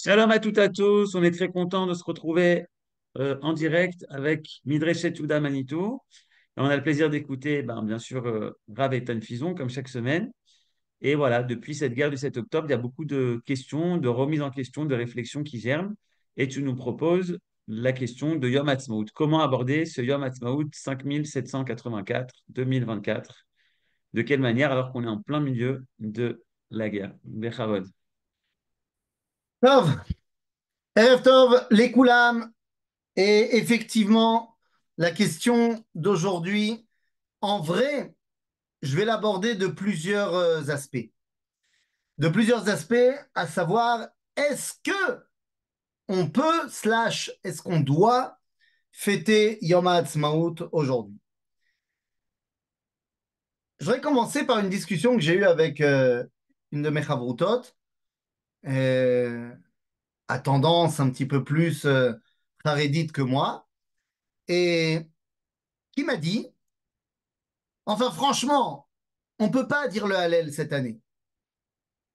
Shalom à toutes et à tous, on est très content de se retrouver en direct avec Midreshet Yehuda Manitou. Et on a le plaisir d'écouter, bien sûr, Rav Eitan Fison, comme chaque semaine. Et voilà, depuis cette guerre du 7 octobre, il y a beaucoup de questions, de remises en question, de réflexions qui germent. Et tu nous proposes la question de Yom Ha'atzmaut. Comment aborder ce Yom Ha'atzmaut 5784-2024? De quelle manière, alors qu'on est en plein milieu de la guerre? Bechavod. Tov, Erev Tov, les Koulam. Et effectivement, la question d'aujourd'hui, en vrai, je vais l'aborder de plusieurs aspects. De plusieurs aspects, à savoir, est-ce que on peut, slash, est-ce qu'on doit fêter Yom HaAtzmaut aujourd'hui? Je vais commencer par une discussion que j'ai eue avec une de mes chavrutot, euh, à tendance un petit peu plus harédite que moi, et qui m'a dit, enfin, franchement, on ne peut pas dire le Hallel cette année.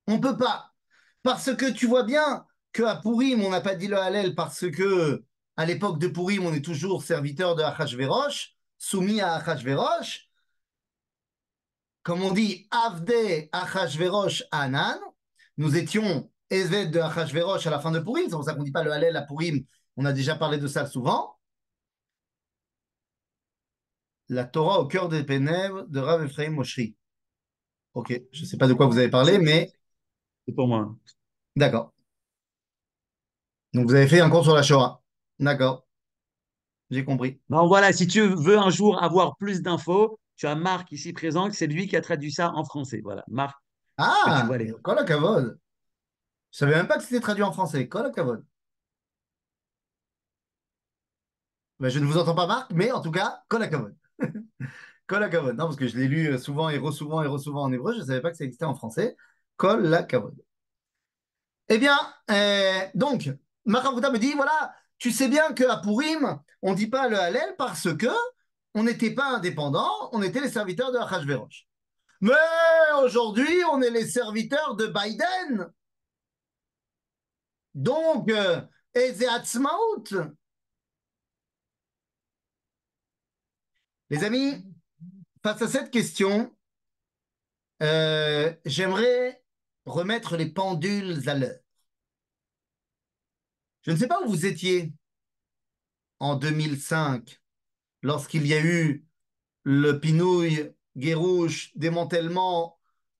On ne peut pas. Parce que tu vois bien qu'à Purim, on n'a pas dit le Hallel parce que à l'époque de Purim, on est toujours serviteur de Achashverosh, soumis à Achashverosh. Comme on dit, Avde Achashverosh Anan. Nous étions Ezved de Achashverosh à la fin de Purim. C'est pour ça qu'on ne dit pas le Hallel à Purim. On a déjà parlé de ça souvent. La Torah au cœur des Pénèbres de Rav Ephraim Moshri. Ok, je ne sais pas de quoi vous avez parlé, mais C'est pour moi. d'accord. Donc vous avez fait un cours sur la Shoah. D'accord, j'ai compris. Bon, voilà, si tu veux un jour avoir plus d'infos, tu as Marc ici présent, c'est lui qui a traduit ça en français. Voilà, Marc, que tu Ah, vois à l'écran. Kol HaKavod. Je savais même pas que c'était traduit en français. Kol HaKavod. Ben, je ne vous entends pas, Marc, mais en tout cas, Kol HaKavod. Kol HaKavod. Non, parce que je l'ai lu souvent et re-souvent en hébreu. Je ne savais pas que ça existait en français. Kol HaKavod. Eh bien, donc, Machavuta me dit, voilà, tu sais bien qu'à Purim, on ne dit pas le Hallel parce que on n'était pas indépendants, on était les serviteurs de Achashverosh. Mais aujourd'hui, on est les serviteurs de Biden. Donc, Eze Hatzmaut. Les amis, face à cette question, j'aimerais remettre les pendules à l'heure. Je ne sais pas où vous étiez en 2005, lorsqu'il y a eu le Pinouille, Guérouche, démantèlement,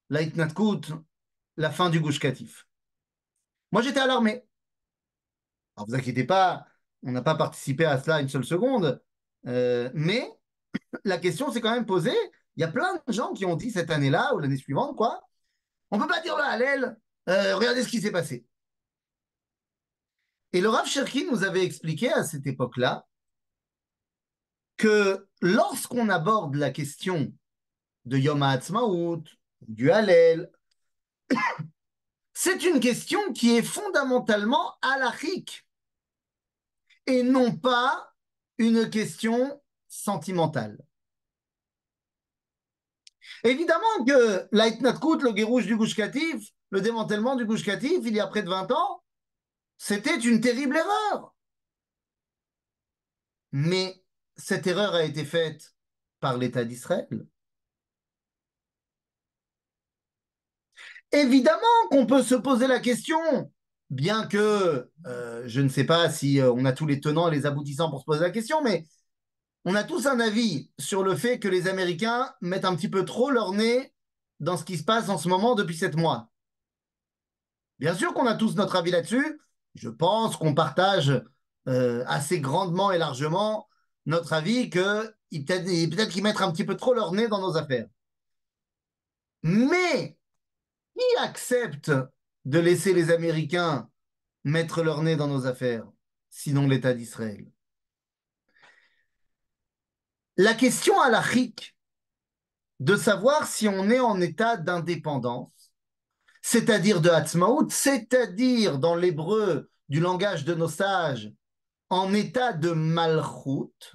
l'Aïtnatkut, la fin du Gush Katif. Moi, j'étais à l'armée. Alors, vous inquiétez pas, on n'a pas participé à cela une seule seconde, mais la question s'est quand même posée. Il y a plein de gens qui ont dit cette année-là ou l'année suivante, quoi. On ne peut pas dire le Hallel. Regardez ce qui s'est passé. Et le Rav Cherki nous avait expliqué à cette époque-là que lorsqu'on aborde la question de Yom HaAtzmaut, du Hallel, c'est une question qui est fondamentalement halachique et non pas une question sentimentale. Évidemment que l'Aïtnatkut, le Guérouche du Gush Katif, le démantèlement du Gush Katif, il y a près de 20 ans, c'était une terrible erreur. Mais cette erreur a été faite par l'État d'Israël. Évidemment qu'on peut se poser la question, bien que je ne sais pas si on a tous les tenants et les aboutissants pour se poser la question, mais on a tous un avis sur le fait que les Américains mettent un petit peu trop leur nez dans ce qui se passe en ce moment depuis 7 mois. Bien sûr qu'on a tous notre avis là-dessus. Je pense qu'on partage assez grandement et largement notre avis que peut-être qu'ils mettent un petit peu trop leur nez dans nos affaires. Mais qui accepte de laisser les Américains mettre leur nez dans nos affaires, sinon l'État d'Israël? La question halachique de savoir si on est en état d'indépendance, c'est-à-dire de Hatzmaout, c'est-à-dire dans l'hébreu du langage de nos sages, en état de malchoute,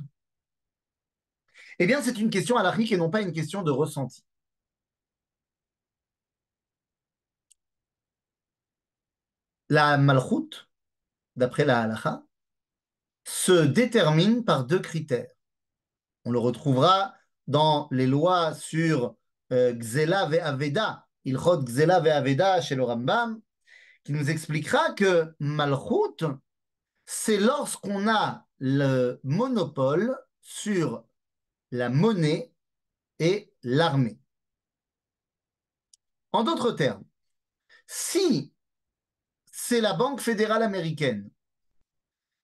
eh bien c'est une question halachique et non pas une question de ressenti. la malchut, d'après la halacha, se détermine par deux critères. On le retrouvera dans les lois sur Gzela ve Aveda, Ilchot Gzela ve Aveda chez le Rambam, qui nous expliquera que Malchut, c'est lorsqu'on a le monopole sur la monnaie et l'armée. En d'autres termes, si c'est la Banque fédérale américaine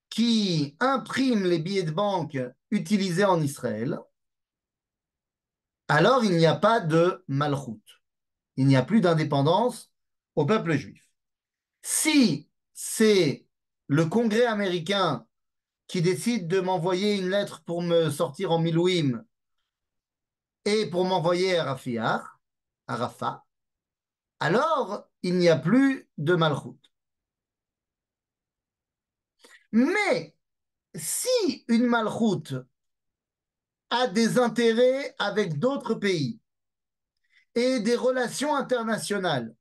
qui imprime les billets de banque utilisés en Israël, alors il n'y a pas de malchut. Il n'y a plus d'indépendance au peuple juif. Si c'est le Congrès américain qui décide de m'envoyer une lettre pour me sortir en Milouim et pour m'envoyer à Rafah, alors il n'y a plus de malchut. Mais si une malchut a des intérêts avec d'autres pays et des relations internationales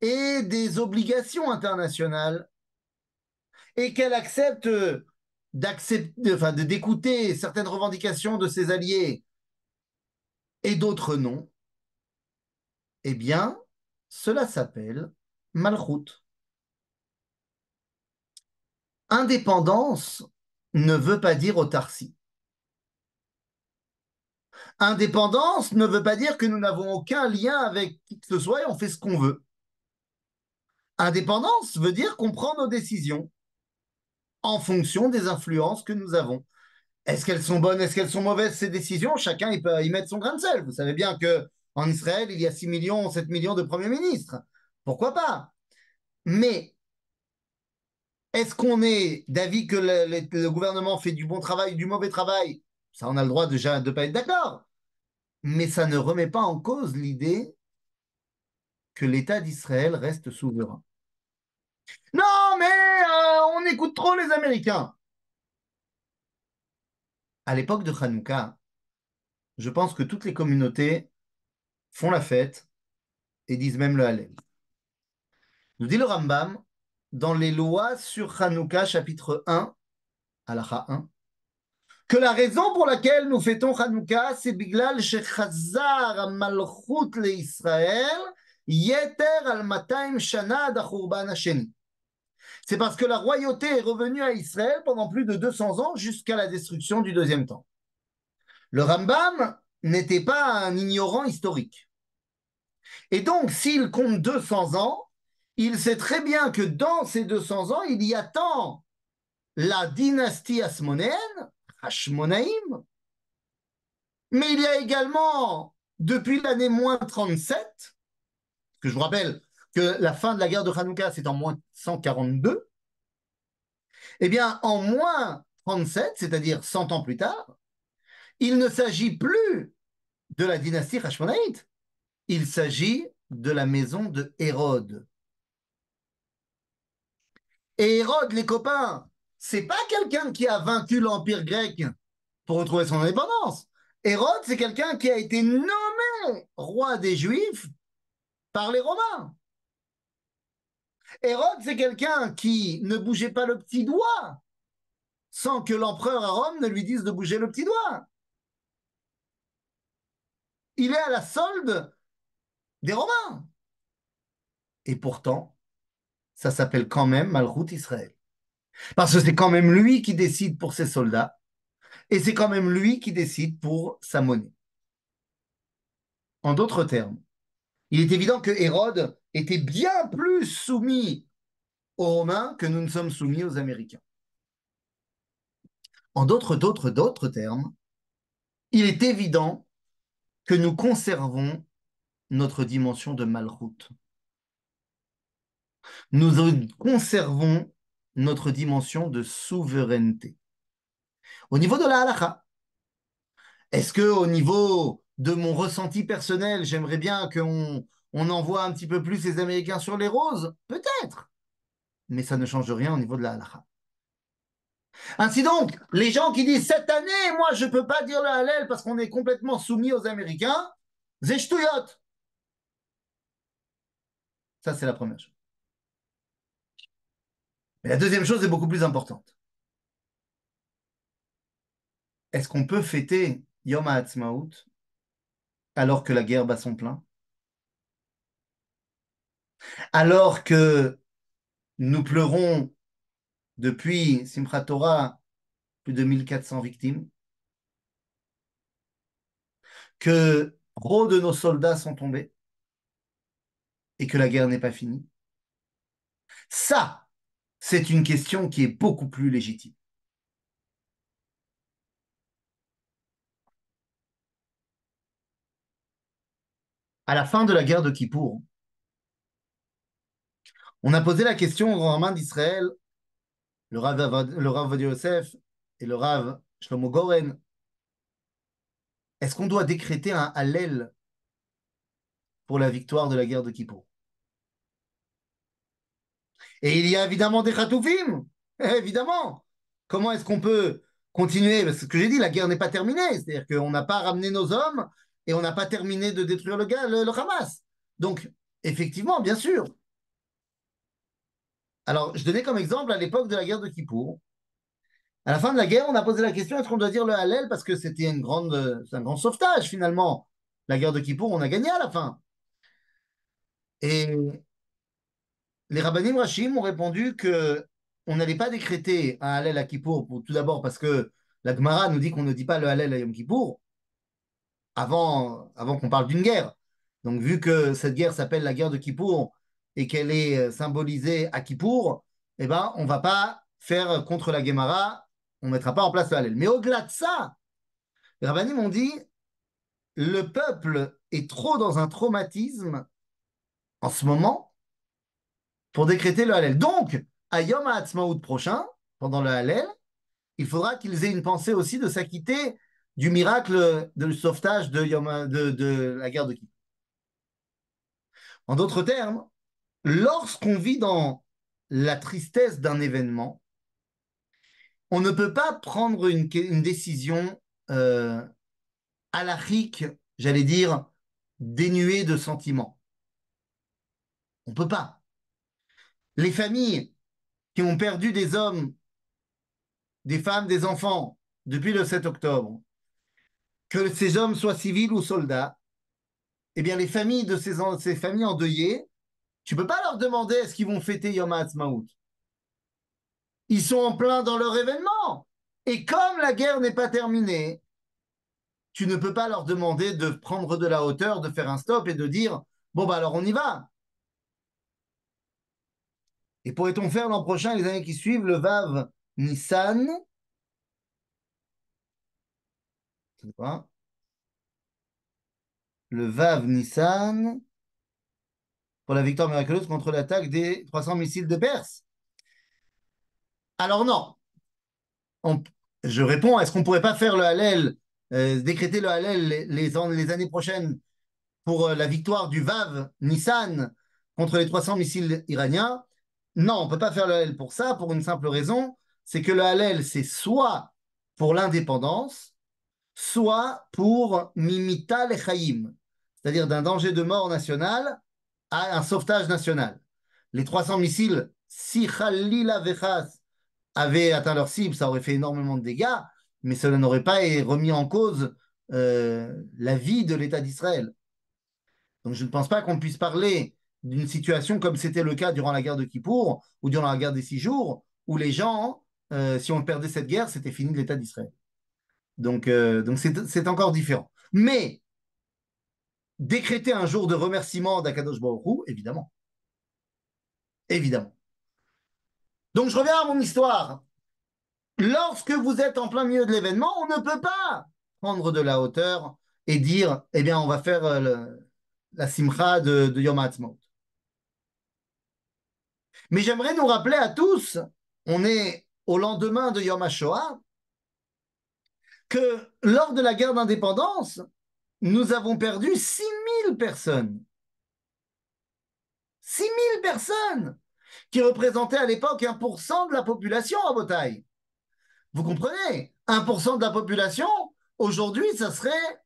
et des obligations internationales et qu'elle accepte d'écouter certaines revendications de ses alliés et d'autres non, eh bien, cela s'appelle malchut. Indépendance ne veut pas dire autarcie. Indépendance ne veut pas dire que nous n'avons aucun lien avec qui que ce soit et on fait ce qu'on veut. Indépendance veut dire qu'on prend nos décisions en fonction des influences que nous avons. Est-ce qu'elles sont bonnes, est-ce qu'elles sont mauvaises, ces décisions? Chacun il peut y mettre son grain de sel. Vous savez bien qu'en Israël, il y a 6 millions, 7 millions de premiers ministres. Pourquoi pas? Mais est-ce qu'on est d'avis que le gouvernement fait du bon travail ou du mauvais travail? Ça, on a le droit déjà de ne pas être d'accord. Mais ça ne remet pas en cause l'idée que l'État d'Israël reste souverain. Non, mais on écoute trop les Américains. À l'époque de Hanouka, je pense que toutes les communautés font la fête et disent même le Hallel. Nous dit le Rambam, dans les lois sur Hanouka, chapitre 1, halakha 1, que la raison pour laquelle nous fêtons Hanouka, c'est Biglal Shechazar Malchut le Israël, Yeter al 200 Shana d'Achurban Hasheni. C'est parce que la royauté est revenue à Israël pendant plus de 200 ans jusqu'à la destruction du deuxième temple. Le Rambam n'était pas un ignorant historique. Et donc, s'il compte 200 ans, il sait très bien que dans ces 200 ans, il y a tant la dynastie hasmonéenne, Hashmonaïm, mais il y a également, depuis l'année moins 37, que je vous rappelle que la fin de la guerre de Hanouka, c'est en moins 142, eh bien, en moins 37, c'est-à-dire 100 ans plus tard, il ne s'agit plus de la dynastie Hashmonaïte, il s'agit de la maison de Hérode. Et Hérode, les copains, c'est pas quelqu'un qui a vaincu l'Empire grec pour retrouver son indépendance. Hérode, c'est quelqu'un qui a été nommé roi des Juifs par les Romains. Hérode, c'est quelqu'un qui ne bougeait pas le petit doigt sans que l'empereur à Rome ne lui dise de bouger le petit doigt. Il est à la solde des Romains. Et pourtant, ça s'appelle quand même Malchut Israël. Parce que c'est quand même lui qui décide pour ses soldats et c'est quand même lui qui décide pour sa monnaie. En d'autres termes, il est évident que Hérode était bien plus soumis aux Romains que nous ne sommes soumis aux Américains. En d'autres termes, il est évident que nous conservons notre dimension de malchut. Nous conservons notre dimension de souveraineté. Au niveau de la halakha, est-ce que au niveau de mon ressenti personnel, j'aimerais bien qu'on envoie un petit peu plus les Américains sur les roses? Peut-être. Mais ça ne change rien au niveau de la halakha. Ainsi donc, les gens qui disent cette année, moi je ne peux pas dire le Hallel parce qu'on est complètement soumis aux Américains, zeshtuyot. Ça, c'est la première chose. Mais la deuxième chose est beaucoup plus importante. Est-ce qu'on peut fêter Yom HaAtzmaut alors que la guerre bat son plein? Alors que nous pleurons depuis Simchat Torah plus de 1400 victimes, que trop de nos soldats sont tombés et que la guerre n'est pas finie? Ça, c'est une question qui est beaucoup plus légitime. À la fin de la guerre de Kippour, on a posé la question aux grands rabbins d'Israël, le Rav Ovadia Yosef et le Rav Shlomo Goren, est-ce qu'on doit décréter un Hallel pour la victoire de la guerre de Kippour? Et il y a évidemment des Khatoufim, évidemment. Comment est-ce qu'on peut continuer? Parce que ce que j'ai dit, la guerre n'est pas terminée. C'est-à-dire qu'on n'a pas ramené nos hommes et on n'a pas terminé de détruire le Hamas. Donc, effectivement, bien sûr. Alors, je donnais comme exemple à l'époque de la guerre de Kippour. À la fin de la guerre, on a posé la question, est-ce qu'on doit dire le Hallel parce que c'est un grand sauvetage finalement. La guerre de Kippour, on a gagné à la fin. Et les Rabbanim Rachim ont répondu que on n'allait pas décréter un Hallel à Kippour, tout d'abord parce que la Gemara nous dit qu'on ne dit pas le Hallel à Yom Kippour avant qu'on parle d'une guerre. Donc, vu que cette guerre s'appelle la guerre de Kippour et qu'elle est symbolisée à Kippour, eh ben, on ne va pas faire contre la Gemara, on ne mettra pas en place le Hallel. Mais au-delà de ça, les Rabbanim ont dit le peuple est trop dans un traumatisme en ce moment pour décréter le Hallel. Donc, à Yom HaAtzmaut prochain, pendant le Hallel, il faudra qu'ils aient une pensée aussi de s'acquitter du miracle de sauvetage de la guerre de Kippour. En d'autres termes, lorsqu'on vit dans la tristesse d'un événement, on ne peut pas prendre une décision halachique, j'allais dire, dénuée de sentiments. On ne peut pas. Les familles qui ont perdu des hommes, des femmes, des enfants depuis le 7 octobre, que ces hommes soient civils ou soldats, eh bien les familles de ces familles endeuillées, tu ne peux pas leur demander est-ce qu'ils vont fêter Yom HaAtzmaut. Ils sont en plein dans leur événement. Et comme la guerre n'est pas terminée, tu ne peux pas leur demander de prendre de la hauteur, de faire un stop et de dire bon, bah alors on y va. Et pourrait-on faire l'an prochain, les années qui suivent, le Vav Nissan, c'est quoi? Le Vav Nissan pour la victoire miraculeuse contre l'attaque des 300 missiles de Perse. Alors non, on- je réponds, est-ce qu'on ne pourrait pas faire le Hallel, décréter le Hallel les années prochaines pour la victoire du Vav Nissan contre les 300 missiles iraniens? Non, on ne peut pas faire le Hallel pour ça, pour une simple raison, c'est que le Hallel, c'est soit pour l'indépendance, soit pour Mimita Lechaim, c'est-à-dire d'un danger de mort national à un sauvetage national. Les 300 missiles, si Khalila Vechas avaient atteint leur cible, ça aurait fait énormément de dégâts, mais cela n'aurait pas remis en cause la vie de l'État d'Israël. Donc je ne pense pas qu'on puisse parler d'une situation comme c'était le cas durant la guerre de Kippour ou durant la guerre des 6 jours, où les gens, si on perdait cette guerre, c'était fini de l'État d'Israël. Donc c'est encore différent. Mais décréter un jour de remerciement d'Akadosh Baruch Hu, évidemment. Évidemment. Donc je reviens à mon histoire. Lorsque vous êtes en plein milieu de l'événement, on ne peut pas prendre de la hauteur et dire, eh bien, on va faire la simcha de Yom HaAtzmaut. Mais j'aimerais nous rappeler à tous, on est au lendemain de Yom HaShoah, que lors de la guerre d'indépendance, nous avons perdu 6000 personnes. 6000 personnes qui représentaient à l'époque 1% de la population à Botaï. Vous comprenez? 1% de la population, aujourd'hui, ça serait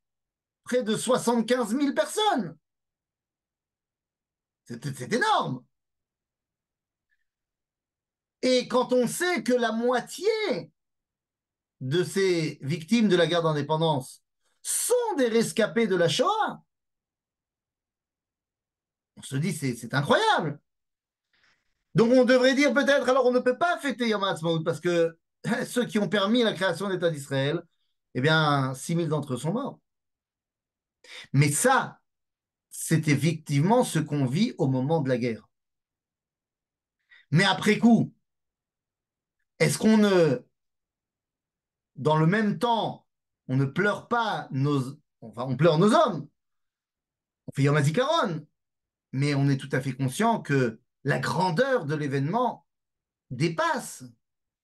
près de 75 000 personnes. C'est énorme. Et quand on sait que la moitié de ces victimes de la guerre d'indépendance sont des rescapés de la Shoah, on se dit c'est incroyable. Donc on devrait dire peut-être, alors on ne peut pas fêter Yom HaAtzmaut parce que ceux qui ont permis la création de l'État d'Israël, eh bien, 6 000 d'entre eux sont morts. Mais ça, c'est effectivement ce qu'on vit au moment de la guerre. Mais après coup, est-ce qu'on ne, dans le même temps, on ne pleure pas enfin, on pleure nos hommes, on fait Yom HaZikaron, mais on est tout à fait conscient que la grandeur de l'événement dépasse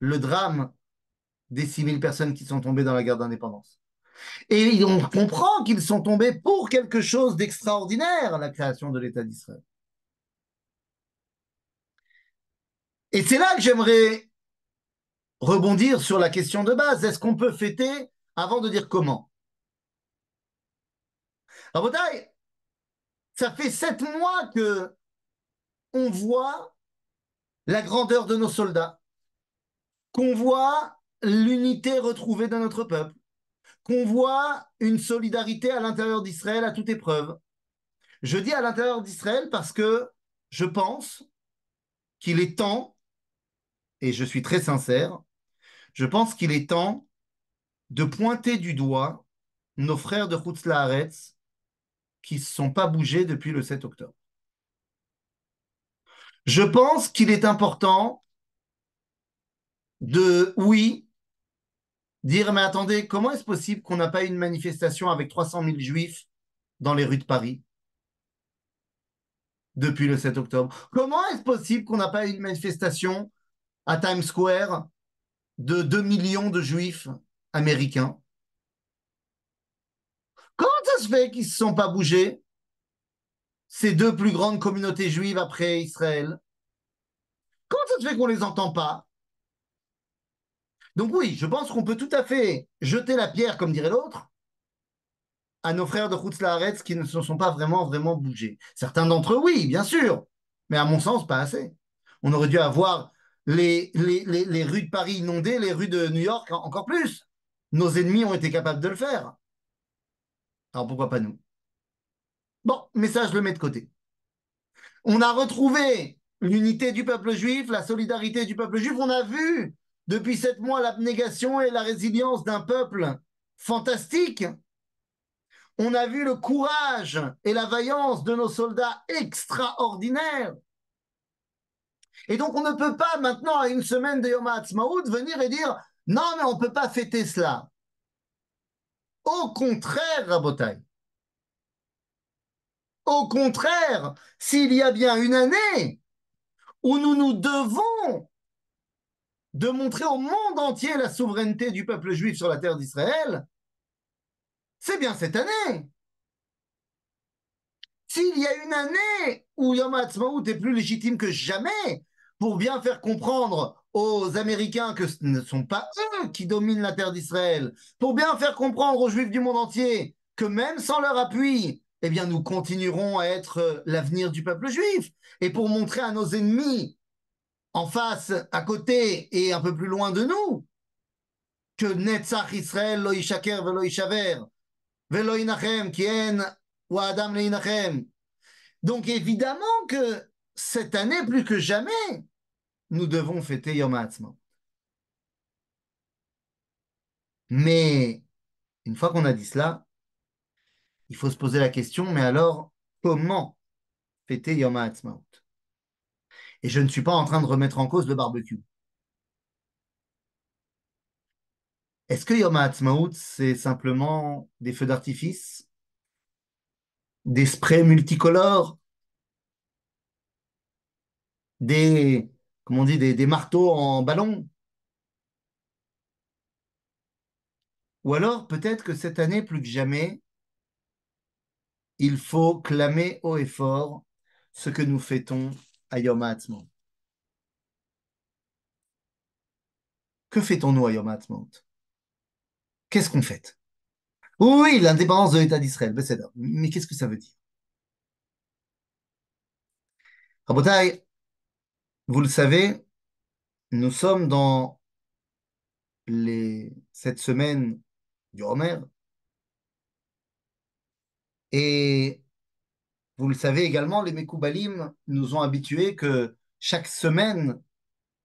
le drame des 6 000 personnes qui sont tombées dans la guerre d'indépendance. Et on comprend qu'ils sont tombés pour quelque chose d'extraordinaire, la création de l'État d'Israël. Et c'est là que j'aimerais rebondir sur la question de base. Est-ce qu'on peut fêter avant de dire comment? Rabotai, ça fait 7 mois que on voit la grandeur de nos soldats, qu'on voit l'unité retrouvée de notre peuple, qu'on voit une solidarité à l'intérieur d'Israël à toute épreuve. Je dis à l'intérieur d'Israël parce que je pense qu'il est temps, et je suis très sincère, je pense qu'il est temps de pointer du doigt nos frères de Chutz La'aretz qui ne se sont pas bougés depuis le 7 octobre. Je pense qu'il est important de, oui, dire, mais attendez, comment est-ce possible qu'on n'a pas eu une manifestation avec 300 000 juifs dans les rues de Paris depuis le 7 octobre? Comment est-ce possible qu'on n'a pas eu une manifestation à Times Square de 2 millions de juifs américains? Comment ça se fait qu'ils ne se sont pas bougés, ces deux plus grandes communautés juives après Israël? Comment ça se fait qu'on ne les entend pas? Donc oui, je pense qu'on peut tout à fait jeter la pierre, comme dirait l'autre, à nos frères de Chutz La'aretz qui ne se sont pas vraiment bougés. Certains d'entre eux, oui, bien sûr, mais à mon sens, pas assez. On aurait dû avoir les rues de Paris inondées, les rues de New York encore plus. Nos ennemis ont été capables de le faire. Alors pourquoi pas nous? Bon, mais ça, je le mets de côté. On a retrouvé l'unité du peuple juif, la solidarité du peuple juif. On a vu depuis 7 mois l'abnégation et la résilience d'un peuple fantastique. On a vu le courage et la vaillance de nos soldats extraordinaires. Et donc on ne peut pas maintenant, à une semaine de Yom HaAtzmaut, venir et dire non, mais on ne peut pas fêter cela. Au contraire, Rabotai. Au contraire, s'il y a bien une année où nous nous devons de montrer au monde entier la souveraineté du peuple juif sur la terre d'Israël, c'est bien cette année. S'il y a une année où Yom HaAtzmaut est plus légitime que jamais pour bien faire comprendre aux Américains que ce ne sont pas eux qui dominent la terre d'Israël, pour bien faire comprendre aux Juifs du monde entier que même sans leur appui, eh bien, nous continuerons à être l'avenir du peuple juif, et pour montrer à nos ennemis en face, à côté et un peu plus loin de nous, que Netzach Israël lo yishaker velo yishaver, velo yinachem, ki en ou Adam le yinachem. Donc évidemment que cette année, plus que jamais, nous devons fêter Yom HaAtzmaut. Mais une fois qu'on a dit cela, il faut se poser la question, mais alors, comment fêter Yom HaAtzmaut? Et je ne suis pas en train de remettre en cause le barbecue. Est-ce que Yom HaAtzmaut, c'est simplement des feux d'artifice, des sprays multicolores, des, comment on dit, des marteaux en ballon? Ou alors, peut-être que cette année, plus que jamais, il faut clamer haut et fort ce que nous fêtons à Yom HaAtzmaut. Que fêtons-nous à Yom HaAtzmaut? Qu'est-ce qu'on fête? Oui, l'indépendance de l'État d'Israël, ben c'est là. Mais qu'est-ce que ça veut dire? Rabotai, vous le savez, Nous sommes dans cette semaine du Homer et vous le savez également, les Mekoubalim nous ont habitués que chaque semaine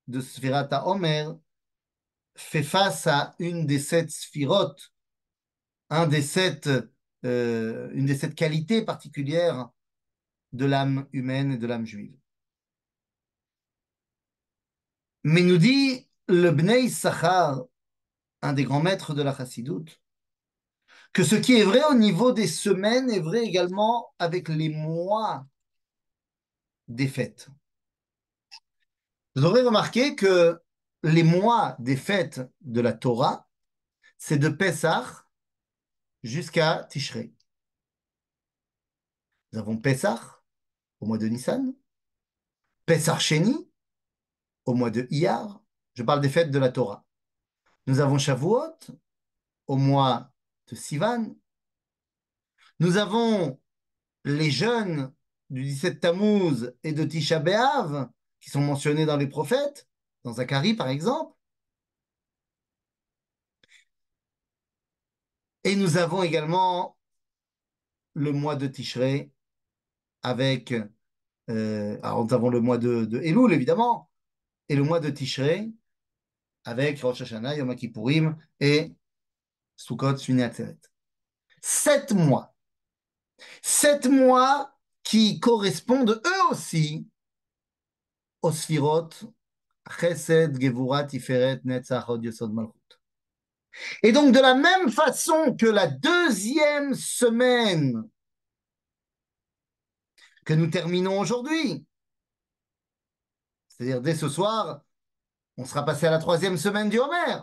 de Sfirat Homer fait face à une des sept sphirotes, un des sept, une des sept qualités particulières de l'âme humaine et de l'âme juive. Mais nous dit le Bnei Issachar, un des grands maîtres de la Chassidoute, que ce qui est vrai au niveau des semaines est vrai également avec les mois des fêtes. Vous aurez remarqué que les mois des fêtes de la Torah, c'est de Pessah jusqu'à Tishrei. Nous avons Pessah au mois de Nissan, Pessah Sheni au mois de Iyar. Je parle des fêtes de la Torah. Nous avons Shavuot au mois de Sivan. Nous avons les jeûnes du 17 Tammuz et de Tisha B'Av qui sont mentionnés dans les prophètes, dans Zacharie par exemple. Et nous avons également le mois de Tishrei avec, alors nous avons le mois de Elul évidemment, et le mois de Tishrei avec Rosh Hashanah, Yom Kippourim et Sukkot, Shmini Atzeret. 7 mois. 7 mois qui correspondent eux aussi aux Sfirot, Chesed, Gevura, Tiferet, Netzach, Hod, Yesod, Malchut. Et donc, de la même façon que la deuxième semaine que nous terminons aujourd'hui, c'est-à-dire dès ce soir, on sera passé à la troisième semaine du Homer.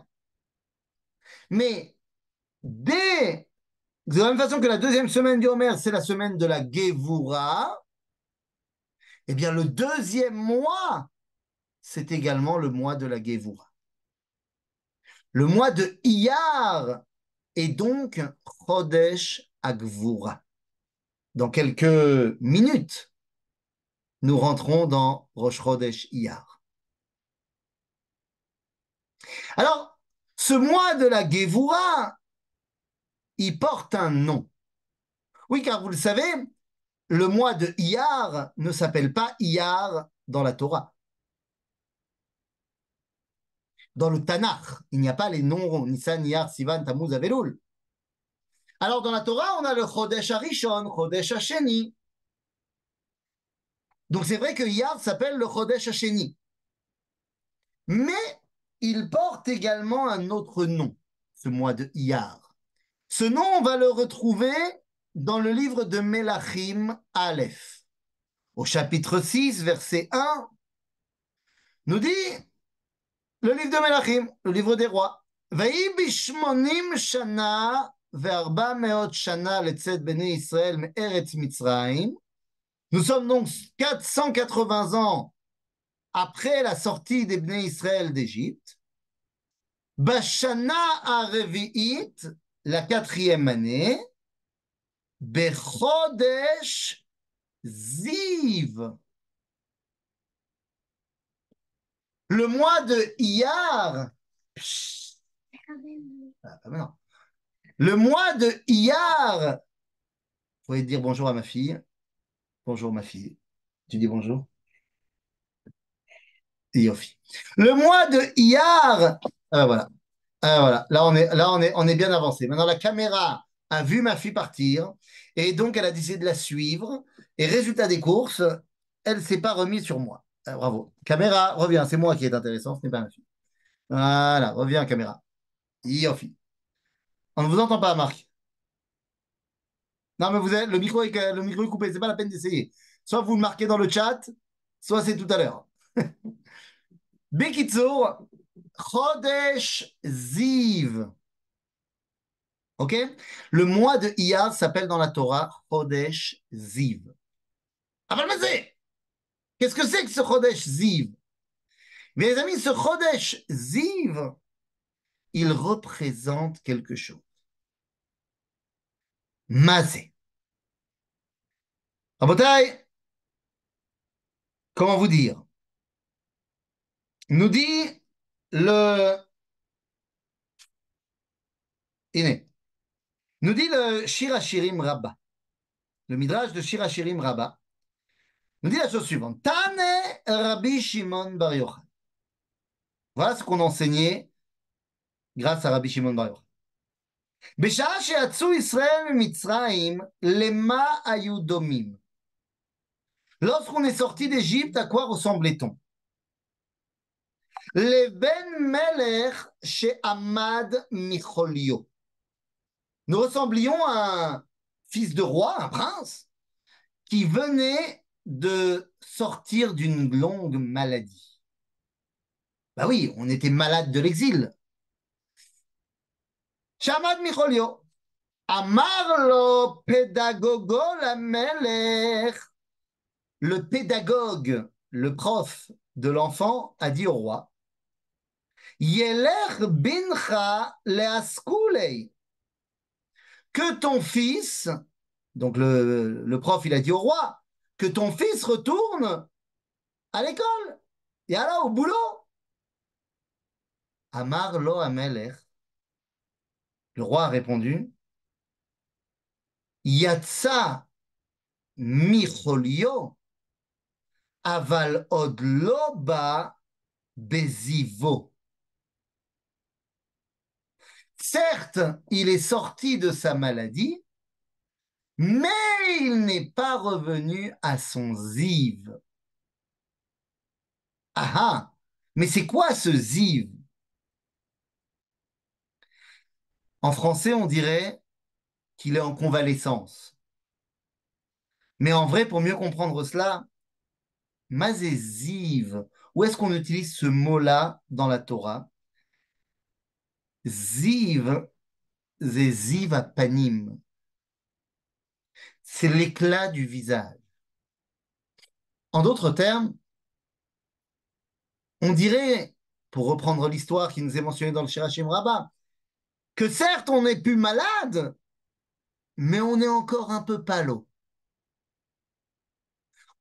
Mais de la même façon que la deuxième semaine du Homer, c'est la semaine de la Gevura, eh bien, le deuxième mois, c'est également le mois de la Gevura. Le mois de Iyar est donc Chodesh Agvura. Dans quelques minutes, nous rentrons dans Rosh Chodesh Iyar. Alors, ce mois de la Gevura, il porte un nom. Oui, car vous le savez, le mois de Iyar ne s'appelle pas Iyar dans la Torah. Dans le Tanakh, il n'y a pas les noms Nissan, Iyar, Sivan, Tammuz, Avelul. Alors, dans la Torah, on a le Chodesh Harishon, Chodesh Hasheni. Donc, c'est vrai que Iyar s'appelle le Chodesh Hasheni. Mais il porte également un autre nom, ce mois de Iyar. Ce nom, on va le retrouver dans le livre de Melachim Aleph. Au chapitre 6, verset 1, nous dit le livre de Melachim, le livre des rois. ויהי ב80 שנה ו400 שנה לצאת בני ישראל מארץ מצרים. Nous sommes donc 480 ans après la sortie des Bnei Israël d'Égypte. Bashana Arevi'it, la quatrième année, Bechodesh Ziv. Le mois de Iyar. Ah, le mois de Iyar. Vous pouvez dire bonjour à ma fille. Bonjour ma fille. Tu dis bonjour. Yofi. Le mois de Iyar. Ah, voilà. Ah, voilà. Là, on est bien avancé. Maintenant, la caméra a vu ma fille partir et donc elle a décidé de la suivre. Et résultat des courses, elle ne s'est pas remise sur moi. Ah, bravo. Caméra, reviens. C'est moi qui est intéressant, ce n'est pas ma fille. Voilà, reviens, caméra. Yofi. On ne vous entend pas, Marc. Non, mais le micro est coupé. C'est pas la peine d'essayer. Soit vous le marquez dans le chat, soit c'est tout à l'heure. Bekitsour, Chodesh Ziv. Ok? Le mois de Iyar s'appelle dans la Torah Chodesh Ziv. Avalmazé! Qu'est-ce que c'est que ce Chodesh Ziv? Mes amis, ce Chodesh Ziv, il représente quelque chose. Mazé. Rabotai, comment vous dire? Nous dit le... Iné. Nous dit le Shir Hashirim Rabbah, le Midrash de Shir Hashirim Rabbah, nous dit la chose suivante. Tane Rabbi Shimon Bar Yochai. Voilà ce qu'on enseignait grâce à Rabbi Shimon Bar Yochai. בשעה שיצאו ישראל ממצרים, למה היו דומים? Lorsqu'on est sorti d'Égypte, à quoi ressemblait-on? Leben Melech chez Ahmad Micholio. Nous ressemblions à un fils de roi, un prince, qui venait de sortir d'une longue maladie. Bah oui, on était malade de l'exil. Shamad Micholio. Amarlo pédagogo la melech. Le pédagogue, le prof de l'enfant, a dit au roi, Yelech bincha leaskulei. Que ton fils, donc le prof, il a dit au roi, que ton fils retourne à l'école. Et alors, au boulot. Amar lo amelech. Le roi a répondu, Yatsa micholio, aval od lo ba bezivo. Certes, il est sorti de sa maladie, mais il n'est pas revenu à son ziv. Ah ah, mais c'est quoi ce ziv? En français, on dirait qu'il est en convalescence. Mais en vrai, pour mieux comprendre cela, mazé ziv, où est-ce qu'on utilise ce mot-là dans la Torah? Ziv, c'est ziv à panim. C'est l'éclat du visage. En d'autres termes, on dirait, pour reprendre l'histoire qui nous est mentionnée dans le Shirachim Rabbah, que certes, on n'est plus malade, mais on est encore un peu pâle.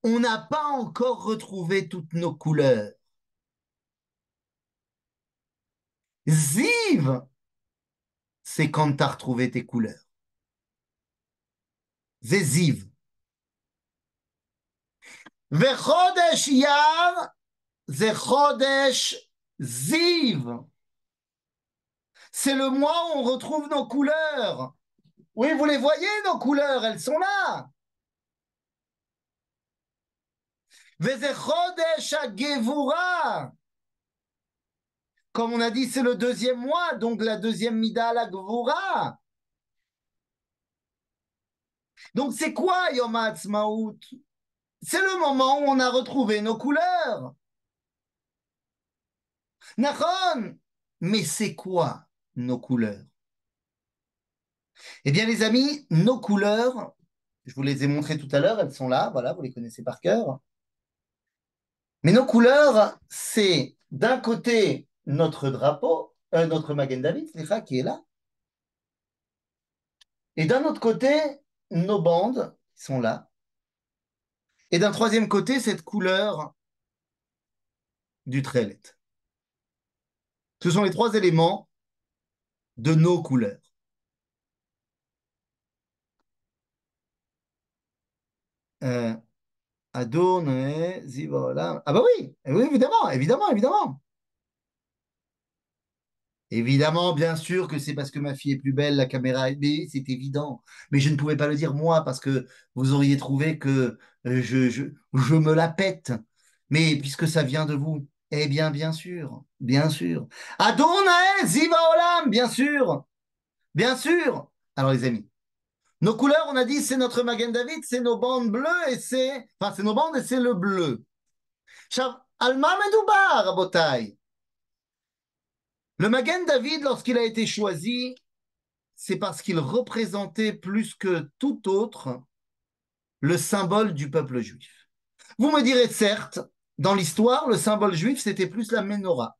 On n'a pas encore retrouvé toutes nos couleurs. Ziv, c'est quand tu as retrouvé tes couleurs. C'est Ziv. Vechodesh Yar, c'est Chodesh Ziv. C'est le mois où on retrouve nos couleurs. Oui, vous les voyez, nos couleurs, elles sont là. Vezechodesh Agevura. Comme on a dit, c'est le deuxième mois, donc la deuxième Mida la Gevura. Donc c'est quoi Yom HaAtzmaut? C'est le moment où on a retrouvé nos couleurs. Nachon. Mais c'est quoi nos couleurs? Eh bien les amis, nos couleurs, je vous les ai montrées tout à l'heure, elles sont là, voilà, vous les connaissez par cœur. Mais nos couleurs, c'est d'un côté notre drapeau, notre Magen David, qui est là, et d'un autre côté, nos bandes qui sont là, et d'un troisième côté, cette couleur du Trélet. Ce sont les trois éléments de nos couleurs. Adon, Zivola. Ah bah oui, oui, évidemment, évidemment, évidemment. Évidemment, bien sûr que c'est parce que ma fille est plus belle, la caméra est... Mais c'est évident. Mais je ne pouvais pas le dire moi parce que vous auriez trouvé que je me la pète. Mais puisque ça vient de vous, eh bien, bien sûr, bien sûr. Adonai, Ziva Olam, bien sûr, bien sûr. Alors, les amis, nos couleurs, on a dit, c'est notre Magen David, c'est nos bandes bleues et c'est... Enfin, c'est nos bandes et c'est le bleu. Alma Medoubar, Rabotai. Le Magen David, lorsqu'il a été choisi, c'est parce qu'il représentait plus que tout autre le symbole du peuple juif. Vous me direz, certes, dans l'histoire, le symbole juif, c'était plus la menorah.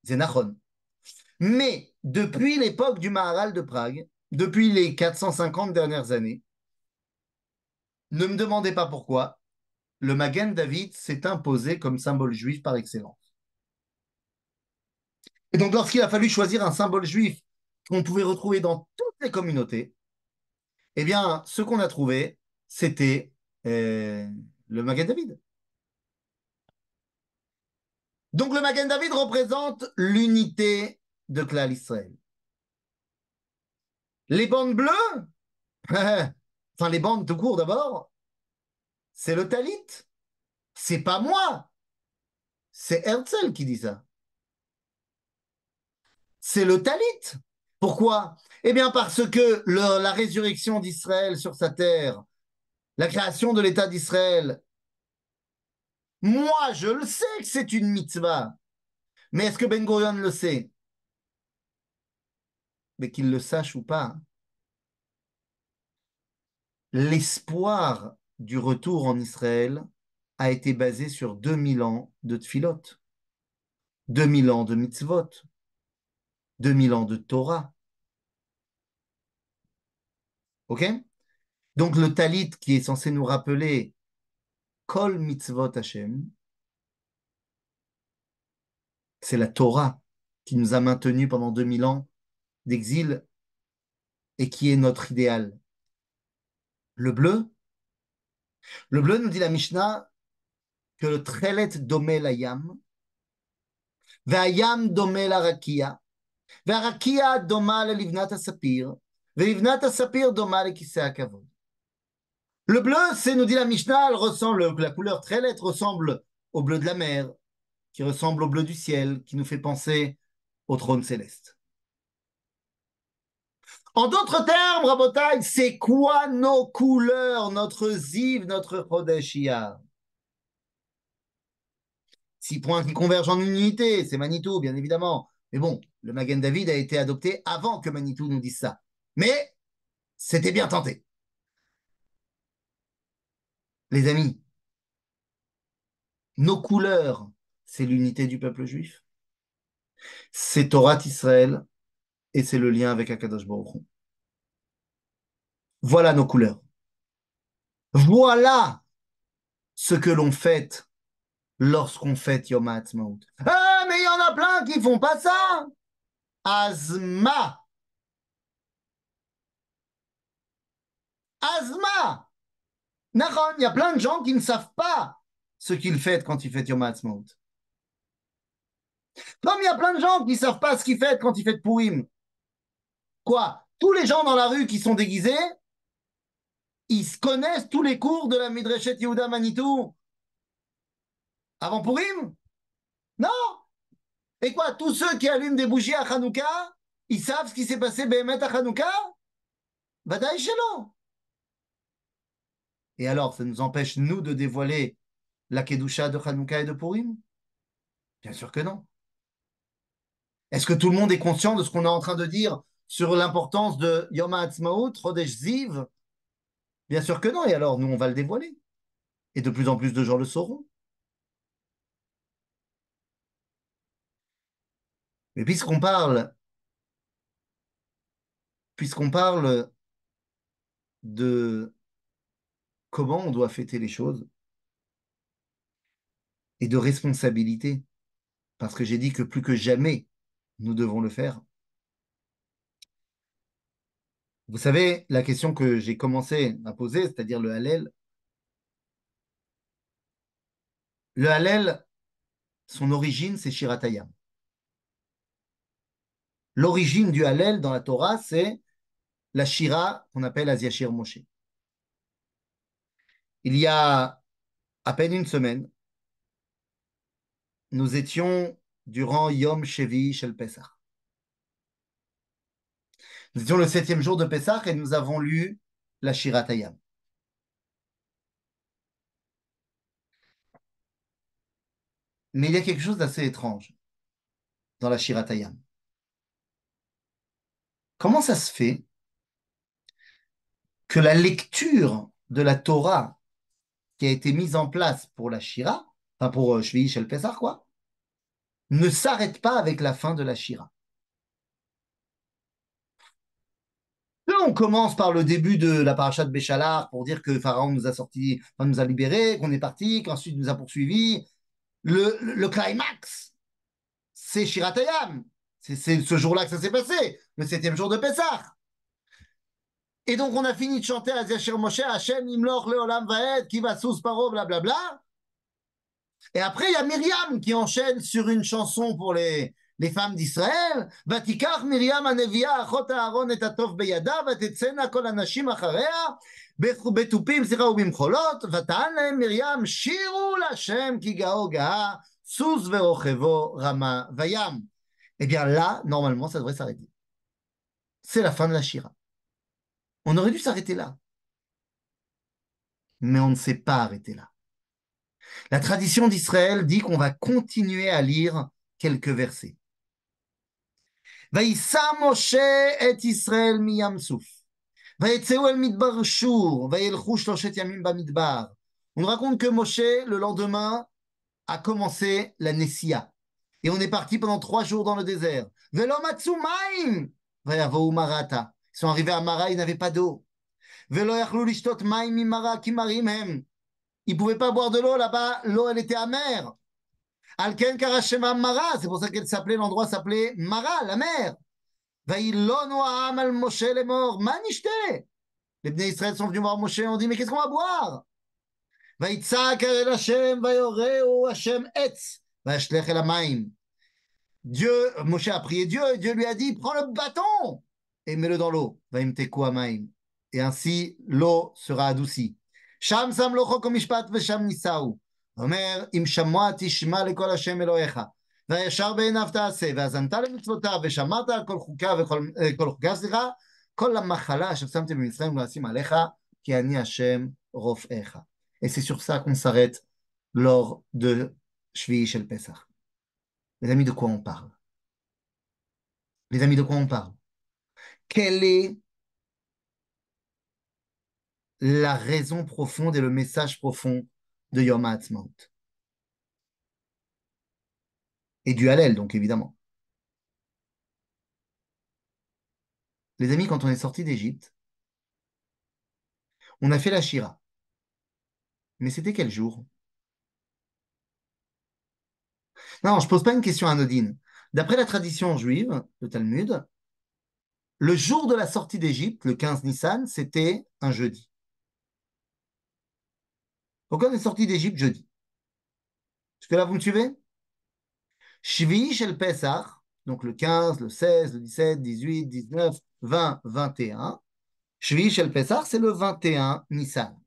Zénachon. Mais depuis l'époque du Maharal de Prague, depuis les 450 dernières années, ne me demandez pas pourquoi, le Magen David s'est imposé comme symbole juif par excellence. Et donc, lorsqu'il a fallu choisir un symbole juif qu'on pouvait retrouver dans toutes les communautés, eh bien, ce qu'on a trouvé, c'était le Magen David. Donc, le Magen David représente l'unité de Klal Israël. Les bandes bleues, enfin, les bandes tout court d'abord, c'est le talit. C'est pas moi, c'est Herzl qui dit ça. C'est le talit. Pourquoi? Eh bien, parce que la résurrection d'Israël sur sa terre, la création de l'État d'Israël, moi, je le sais que c'est une mitzvah. Mais est-ce que Ben Gurion le sait? Mais qu'il le sache ou pas, l'espoir du retour en Israël a été basé sur 2000 ans de tfilot, 2000 ans de mitzvot, 2000 ans de Torah. OK? Donc le talit qui est censé nous rappeler Kol mitzvot Hashem, c'est la Torah qui nous a maintenus pendant 2000 ans d'exil et qui est notre idéal. Le bleu, le bleu nous dit la Mishnah que le trelet domé la yam, והים דומה לרקיע, והרקיע דומה ללבנת הספיר, ולבנת הספיר דומה לכיסא הכבוד. Le bleu, c'est, nous dit la Mishnah, elle ressemble, la couleur très lettre ressemble au bleu de la mer, qui ressemble au bleu du ciel, qui nous fait penser au trône céleste. En d'autres termes, Rabotai, c'est quoi nos couleurs, notre ziv, notre chodesh iyar? 6 points qui convergent en unité, c'est Manitou, bien évidemment. Mais bon, le Magen David a été adopté avant que Manitou nous dise ça. Mais c'était bien tenté. Les amis, nos couleurs, c'est l'unité du peuple juif. C'est Torah Israël et c'est le lien avec Akadosh Baruch Hu. Voilà nos couleurs. Voilà ce que l'on fête lorsqu'on fête Yom HaAtzmaut. Ah, mais il y en a plein qui font pas ça. Azma. Azma. Nahon, il y a plein de gens qui ne savent pas ce qu'ils fêtent quand ils fêtent Yom HaAtzmaut. Comme il y a plein de gens qui ne savent pas ce qu'ils fêtent quand ils fêtent Purim. Quoi? Tous les gens dans la rue qui sont déguisés, ils connaissent tous les cours de la Midreshet Yehuda Manitou avant Purim? Non. Et quoi? Tous ceux qui allument des bougies à Hanouka, ils savent ce qui s'est passé Béhémet à Hanouka? Badaï Shalom. Et alors, ça nous empêche, nous, de dévoiler la Kedusha de Hanouka et de Purim? Bien sûr que non. Est-ce que tout le monde est conscient de ce qu'on est en train de dire sur l'importance de Yom HaAtzmaut, Chodesh Ziv? Bien sûr que non. Et alors, nous, on va le dévoiler. Et de plus en plus de gens le sauront. Mais puisqu'on parle de comment on doit fêter les choses et de responsabilité, parce que j'ai dit que plus que jamais, nous devons le faire. Vous savez, la question que j'ai commencé à poser, c'est-à-dire le Hallel. Le Hallel, son origine, c'est Shiratayam. L'origine du Hallel dans la Torah, c'est la Shira qu'on appelle Aziashir Moshe. Il y a à peine une semaine, nous étions durant Yom Shevi Shel Pesach. Nous étions le 7e jour de Pesach et nous avons lu la Shiratayam. Mais il y a quelque chose d'assez étrange dans la Shiratayam. Comment ça se fait que la lecture de la Torah qui a été mise en place pour la Shira, enfin pour Shvi Shel Pesach, quoi, ne s'arrête pas avec la fin de la Shira? Là, on commence par le début de la paracha de Béchalar pour dire que Pharaon nous a sortis, enfin, nous a libérés, qu'on est parti, qu'ensuite nous a poursuivis. Le climax, c'est Shiratayam. C'est ce jour-là que ça s'est passé, le septième jour de Pessah. Et donc, on a fini de chanter à Yashir Moshe, Hachem, Imloch, Leolam, Vaed, Kiva, Sous, Paro, blablabla. Et après, il y a Myriam qui enchaîne sur une chanson pour les femmes d'Israël. Vatikach Myriam Anevia, Achot Aaron et Atov Beyada, Vatetsena Kol Anashim Acharea, בתופים, סליחה, ובמחולות, ותען להם מרים, שירו להשם כי גאו גאה, סוס ורוכבו רמה וים. Eh bien là, normalement, ça devrait s'arrêter. C'est la fin de la Shira. On aurait dû s'arrêter là. Mais on ne s'est pas arrêté là. La tradition d'Israël dit qu'on va continuer à lire quelques versets. וישא משה את ישראל מים סוף, ויצאו אל מדבר שור, וילכו 3 ימים במדבר. On raconte que Moshe, le lendemain, a commencé la Nessia. Et on est parti pendant 3 jours dans le désert. Velo matsu maim, vayavou marata. Ils sont arrivés à Mara, ils n'avaient pas d'eau. Velo yachlu lishtot maim mimara kimarim hem. Ils ne pouvaient pas boire de l'eau là-bas, l'eau elle était amère. Alken karashema Mara, c'est pour ça qu'elle s'appelait, l'endroit s'appelait Mara, la mer. Vaïlonu ha'am al Moshe les morts, manishte. Les Bnei Israël sont venus voir Moshe, on dit mais qu'est-ce qu'on va boire? Vaïtzak el Hashem, vayoreu Hashem etz, vayashlech el hamayim. Dieu, Moshe a prié Dieu, et Dieu lui a dit prends le bâton et mets-le dans l'eau. Vaïmteku hamayim. Et ainsi l'eau sera adoucie. שם שם לו חוק ומשפט ושם נישאו. אומר, אם שמוע תשמע לכל השם אלוהיך, והישר בעיניו תעשה, והאזנת למצוותיו, ושמרת על כל חוקיו כל חוקיו, סליחה, כל המחלה אשר שמתי במצרים לא אשים עליך, כי אני השם רופאיך. Et c'est sur ça qu'on s'arrête lors de Shvi'i Shel Pesach. Les amis, de quoi on parle? Les amis, de quoi on parle? Quelle est la raison profonde et le message profond de Yom HaAtzmaut? Et du Hallel, donc évidemment. Les amis, quand on est sorti d'Égypte, on a fait la Shira. Mais c'était quel jour? Non, je ne pose pas une question anodine. D'après la tradition juive, le Talmud, le jour de la sortie d'Égypte, le 15 Nissan, c'était un jeudi. Pourquoi on est sorti d'Égypte jeudi? Est-ce que là, vous me suivez? Shvi'i Shel Pesach, donc le 15, le 16, le 17, 18, 19, 20, 21. Shvi'i Shel Pesach, c'est le 21 Nissan.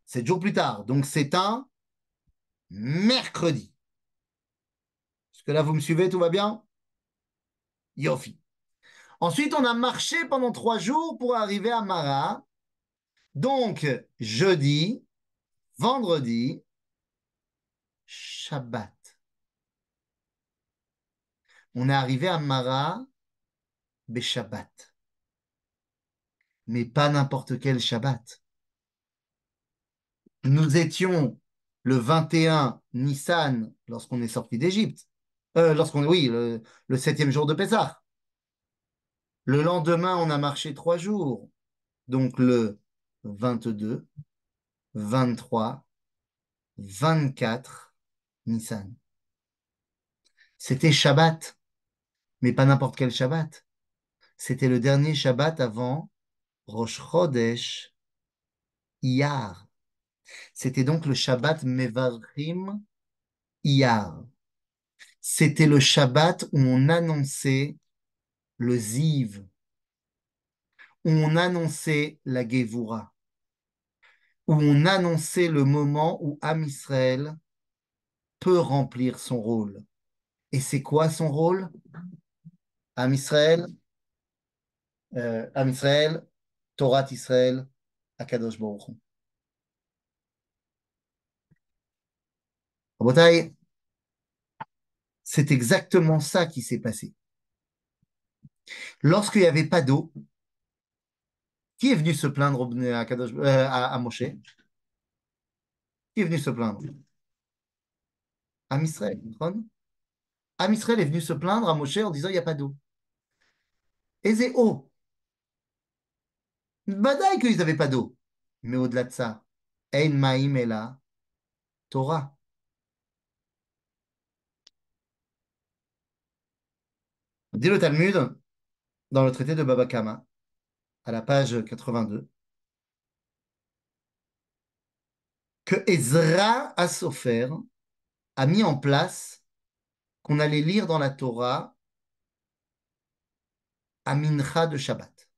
7 jours plus tard. Donc, c'est un mercredi. Est-ce que là, vous me suivez? Tout va bien? Yofi. Ensuite, on a marché pendant 3 jours pour arriver à Mara. Donc, jeudi, vendredi, Shabbat. On est arrivé à Mara, Shabbat. Mais pas n'importe quel Shabbat. Nous étions le 21 Nissan lorsqu'on est sorti d'Égypte. Oui, le 7e jour de Pessah. Le lendemain, on a marché 3 jours. Donc le 22, 23, 24 Nissan. C'était Shabbat, mais pas n'importe quel Shabbat. C'était le dernier Shabbat avant Rosh Chodesh Iyar. C'était donc le Shabbat Mevarim Iyar. C'était le Shabbat où on annonçait le Ziv, où on annonçait la Gevura, où on annonçait le moment où Am Israël peut remplir son rôle. Et c'est quoi son rôle? Am Israël, Am Israël, Torah Israël, Akadosh Baruch Hu. Rabotai, c'est exactement ça qui s'est passé. Lorsqu'il n'y avait pas d'eau, qui est venu se plaindre à Moshe? Qui est venu se plaindre? Am Israël. Am Israël est venu se plaindre à Moshe en disant il n'y a pas d'eau. Et c'est eau. Badaï qu'ils n'avaient pas d'eau. Mais au-delà de ça, Ein Maïm est là, Torah. Dit le Talmud, dans le traité de Baba Kama, à la page 82, que Ezra Sofer a mis en place qu'on allait lire dans la Torah à Mincha de Shabbat.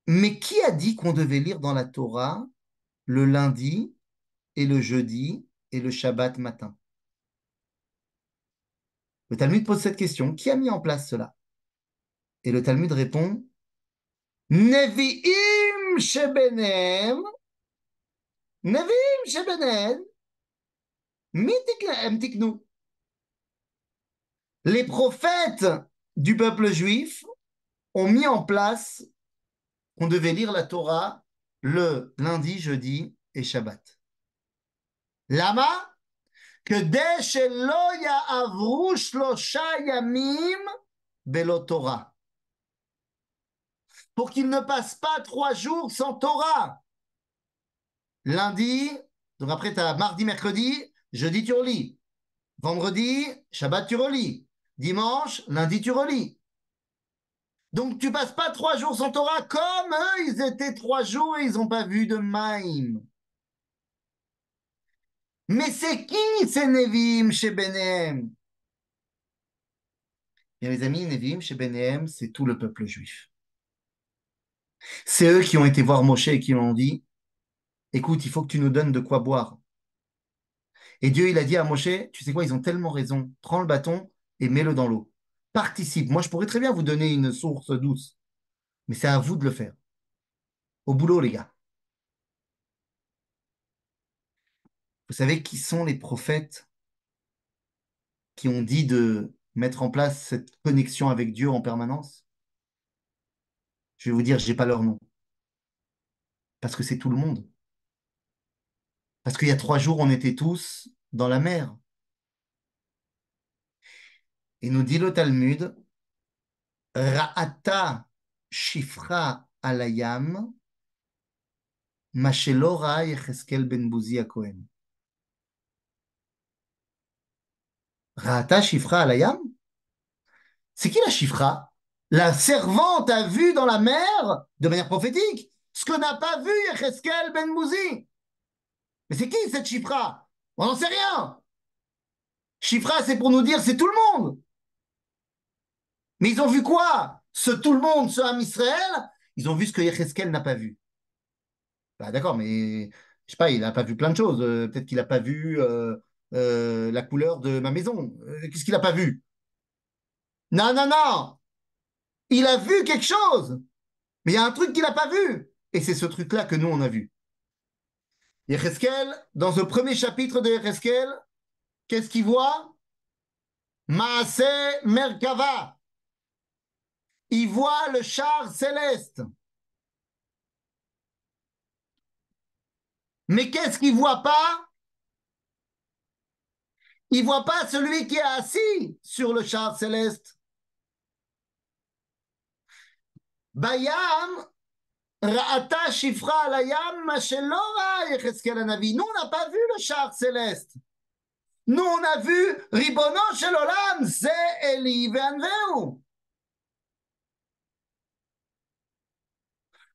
Mais qui a dit qu'on devait lire dans la Torah le lundi et le jeudi et le Shabbat matin? Le Talmud pose cette question. Qui a mis en place cela? Et le Talmud répond, Nevi'im shebenem, Nevi'im shebenem, mitiknaem tiknu. Les prophètes du peuple juif ont mis en place qu'on devait lire la Torah le lundi, jeudi et Shabbat. Lama? Que dès shelo ya'avru shlosha yamim belo Torah. Pour qu'il ne passe pas 3 jours sans Torah. Lundi, donc après tu as mardi, mercredi, jeudi tu relis. Vendredi, Shabbat tu relis. Dimanche, lundi tu relis. Donc tu passes pas 3 jours sans Torah comme eux, ils étaient 3 jours et ils n'ont pas vu de Maïm. Mais c'est qui ces Nevi'im chez Benéhem? Bien les amis, Nevi'im chez Benéhem, c'est tout le peuple juif. C'est eux qui ont été voir Moshe et qui lui ont dit, écoute, il faut que tu nous donnes de quoi boire. Et Dieu, il a dit à Moshe, tu sais quoi, ils ont tellement raison, prends le bâton et mets-le dans l'eau. Participe. Moi, je pourrais très bien vous donner une source douce, mais c'est à vous de le faire. Au boulot, les gars. Vous savez qui sont les prophètes qui ont dit de mettre en place cette connexion avec Dieu en permanence? Je vais vous dire, je n'ai pas leur nom. Parce que c'est tout le monde. Parce qu'il y a 3 jours, on était tous dans la mer. Et nous dit le Talmud, Ra'ata shifra alayam, mashelo ra'a Yecheskel ben Buzi à Cohen. Ra'ata shifra alayam? C'est qui la Shifra? La servante a vu dans la mer, de manière prophétique, ce que n'a pas vu Yecheskel ben Buzi. Mais c'est qui cette Shifra? On n'en sait rien. Shifra, c'est pour nous dire c'est tout le monde. Mais ils ont vu quoi? Ce tout le monde, ce Ham Israël, ils ont vu ce que Yecheskel n'a pas vu. Bah, d'accord, mais je sais pas, il n'a pas vu plein de choses. Peut-être qu'il n'a pas vu la couleur de ma maison. Qu'est-ce qu'il n'a pas vu? Non, non, non. Il a vu quelque chose. Mais il y a un truc qu'il n'a pas vu. Et c'est ce truc-là que nous, on a vu. Yecheskel, dans ce premier chapitre de Yecheskel, qu'est-ce qu'il voit? Maaseh Merkava. Il voit le char céleste. Mais qu'est-ce qu'il voit pas? Il voit pas celui qui est assis sur le char céleste. Bayam, Ra'ata Shifra Alayam, Mashelora Yecheskel Anavi. Nous, on n'a pas vu le char céleste. Nous, on a vu Ribono Shel Olam, Ze Eli Ve'anveu.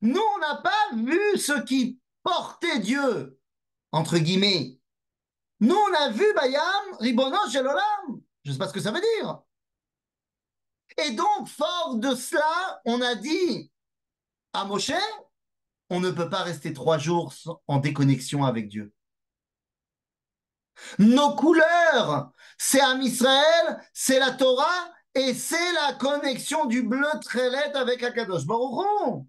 Nous, on n'a pas vu ce qui portait Dieu, entre guillemets. Nous, on a vu Bayam, Ribono Shel Olam. Je ne sais pas ce que ça veut dire. Et donc, fort de cela, on a dit à Moshe, on ne peut pas rester 3 jours en déconnexion avec Dieu. Nos couleurs, c'est Am Israël, c'est la Torah et c'est la connexion du bleu Trélet avec Akadosh Baruch Hu.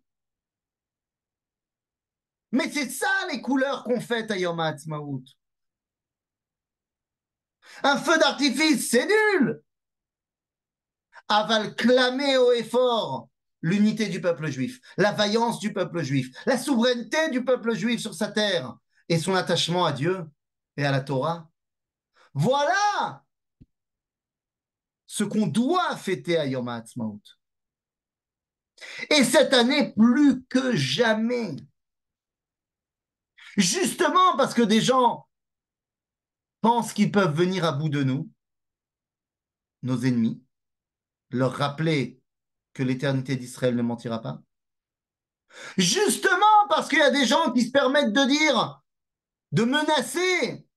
Mais c'est ça les couleurs qu'on fête à Yom HaAtzmaut. Un feu d'artifice, c'est nul. Aval clamer haut et fort l'unité du peuple juif, la vaillance du peuple juif, la souveraineté du peuple juif sur sa terre et son attachement à Dieu et à la Torah. Voilà ce qu'on doit fêter à Yom HaAtzmaut. Et cette année, plus que jamais, justement parce que des gens pensent qu'ils peuvent venir à bout de nous, nos ennemis, leur rappeler que l'éternité d'Israël ne mentira pas. Justement parce qu'il y a des gens qui se permettent de dire, de menacer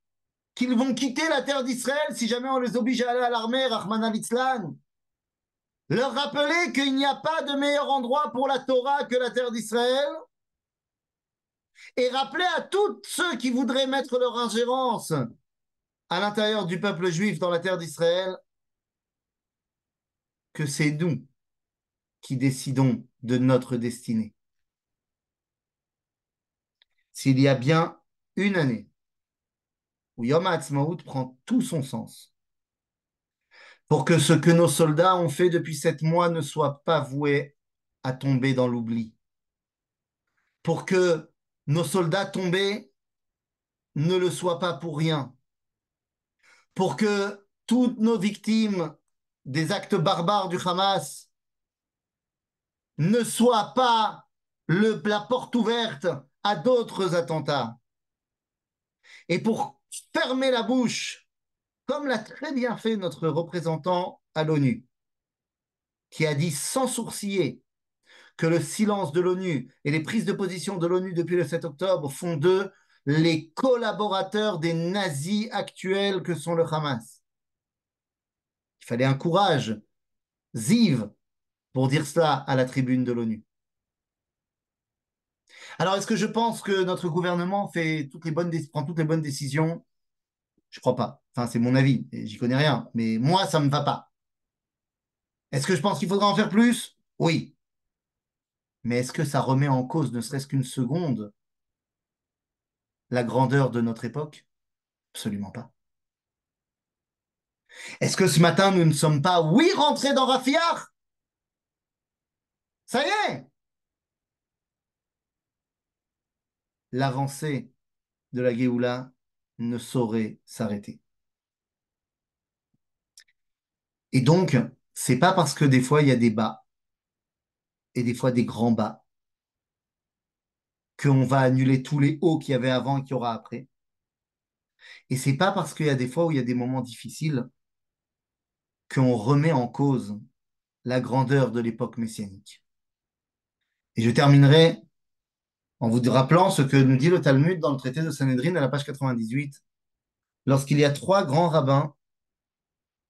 qu'ils vont quitter la terre d'Israël si jamais on les oblige à aller à l'armée, Rahman al-Islam. Leur rappeler qu'il n'y a pas de meilleur endroit pour la Torah que la terre d'Israël. Et rappeler à tous ceux qui voudraient mettre leur ingérence à l'intérieur du peuple juif dans la terre d'Israël que c'est nous qui décidons de notre destinée. S'il y a bien une année où Yom HaAtzmaut prend tout son sens, pour que ce que nos soldats ont fait depuis 7 mois ne soit pas voué à tomber dans l'oubli, pour que nos soldats tombés ne le soient pas pour rien, pour que toutes nos victimes des actes barbares du Hamas ne soient pas la porte ouverte à d'autres attentats. Et pour fermer la bouche, comme l'a très bien fait notre représentant à l'ONU, qui a dit sans sourciller que le silence de l'ONU et les prises de position de l'ONU depuis le 7 octobre font d'eux les collaborateurs des nazis actuels que sont le Hamas. Il fallait un courage, Ziv, pour dire cela à la tribune de l'ONU. Alors, est-ce que je pense que notre gouvernement prend toutes les bonnes décisions? Je ne crois pas. Enfin, c'est mon avis, et j'y connais rien. Mais moi, ça ne me va pas. Est-ce que je pense qu'il faudra en faire plus? Oui. Mais est-ce que ça remet en cause, ne serait-ce qu'une seconde, la grandeur de notre époque? Absolument pas. Est-ce que ce matin, nous ne sommes pas, oui, rentrés dans Rafiach? Ça y est! L'avancée de la Géoula ne saurait s'arrêter. Et donc, c'est pas parce que des fois, il y a des bas, et des fois des grands bas, qu'on va annuler tous les hauts qu'il y avait avant et qu'il y aura après. Et c'est pas parce qu'il y a des fois où il y a des moments difficiles qu'on remet en cause la grandeur de l'époque messianique. Et je terminerai en vous rappelant ce que nous dit le Talmud dans le traité de Sanhédrin à la page 98, lorsqu'il y a 3 grands rabbins